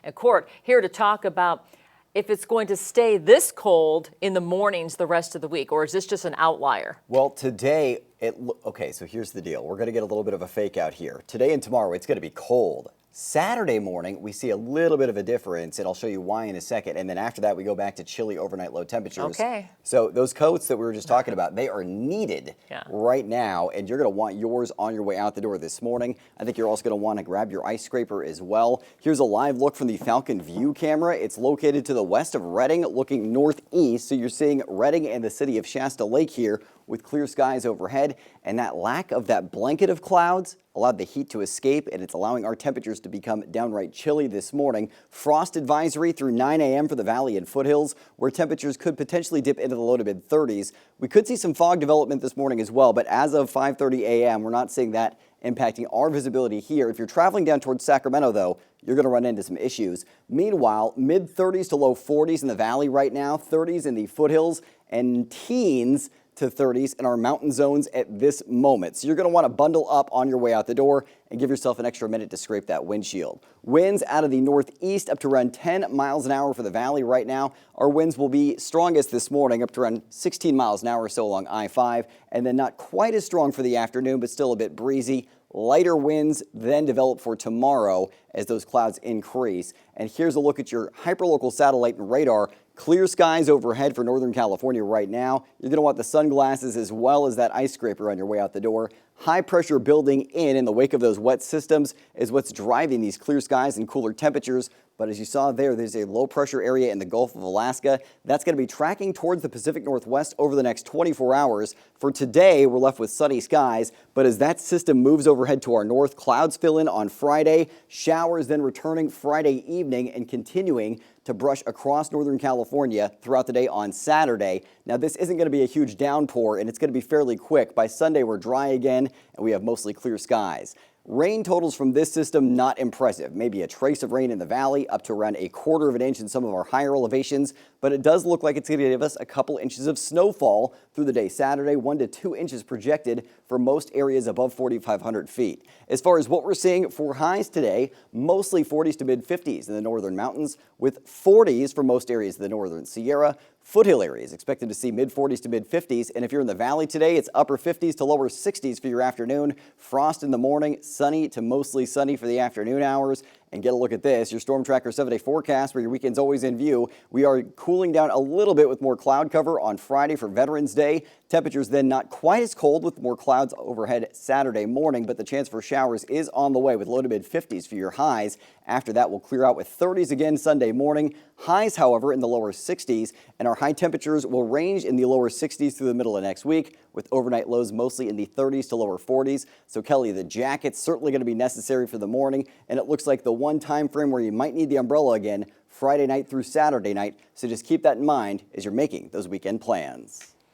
and Court here to talk about if it's going to stay this cold in the mornings the rest of the week, or is this just an outlier? Well, today, okay, so here's the deal. We're going to get a little bit of a fake out here. Today and tomorrow, it's going to be cold. Saturday morning, we see a little bit of a difference, and I'll show you why in a second. And then after that, we go back to chilly overnight low temperatures. Okay. So those coats that we were just talking about, they are needed right now, and you're going to want yours on your way out the door this morning. I think you're also going to want to grab your ice scraper as well. Here's a live look from the Falcon View camera. It's located to the west of Reading, looking northeast. So you're seeing Reading and the city of Shasta Lake here with clear skies overhead, and that lack of that blanket of clouds allowed the heat to escape, and it's allowing our temperatures to become downright chilly this morning. Frost advisory through 9 a.m. for the valley and foothills, where temperatures could potentially dip into the low to mid 30s. We could see some fog development this morning as well, but as of 5:30 a.m., we're not seeing that impacting our visibility here. If you're traveling down towards Sacramento, though, you're going to run into some issues. Meanwhile, mid 30s to low 40s in the valley right now, 30s in the foothills, and teens to 30s in our mountain zones at this moment. So you're going to want to bundle up on your way out the door and give yourself an extra minute to scrape that windshield. Winds out of the northeast up to around 10 miles an hour for the valley right now. Our winds will be strongest this morning up to around 16 miles an hour or so along I-5, and then not quite as strong for the afternoon, but still a bit breezy. Lighter winds then develop for tomorrow as those clouds increase. And here's a look at your hyperlocal satellite and radar. Clear skies overhead for Northern California right now. You're going to want the sunglasses as well as that ice scraper on your way out the door. High pressure building in the wake of those wet systems is what's driving these clear skies and cooler temperatures. But as you saw there's a low pressure area in the Gulf of Alaska. That's going to be tracking towards the Pacific Northwest over the next 24 hours. For today, we're left with sunny skies. But as that system moves overhead to our north, clouds fill in on Friday. Showers then returning Friday evening and continuing to brush across Northern California throughout the day on Saturday. Now, this isn't going to be a huge downpour, and it's going to be fairly quick. By Sunday, we're dry again, and we have mostly clear skies. Rain totals from this system, not impressive. Maybe a trace of rain in the valley, up to around 1/4 inch in some of our higher elevations, but it does look like it's going to give us a couple inches of snowfall through the day Saturday, 1 to 2 inches projected for most areas above 4,500 feet. As far as what we're seeing for highs today, mostly 40s to mid 50s in the northern mountains, with 40s for most areas of the northern Sierra. Foothill areas expected to see mid 40s to mid 50s, and if you're in the valley today, it's upper 50s to lower 60s for your afternoon. Frost in the morning, sunny to mostly sunny for the afternoon hours. And get a look at this, your Storm Tracker 7-day forecast where your weekend's always in view. We are cooling down a little bit with more cloud cover on Friday for Veterans Day. Temperatures then not quite as cold with more clouds overhead Saturday morning, but the chance for showers is on the way with low to mid 50s for your highs. After that, we'll clear out with 30s again Sunday morning. Highs, however, in the lower 60s, and our high temperatures will range in the lower 60s through the middle of next week, with overnight lows mostly in the 30s to lower 40s. So Kelly, the jacket's certainly going to be necessary for the morning, and it looks like the one time frame where you might need the umbrella again, Friday night through Saturday night. So just keep that in mind as you're making those weekend plans.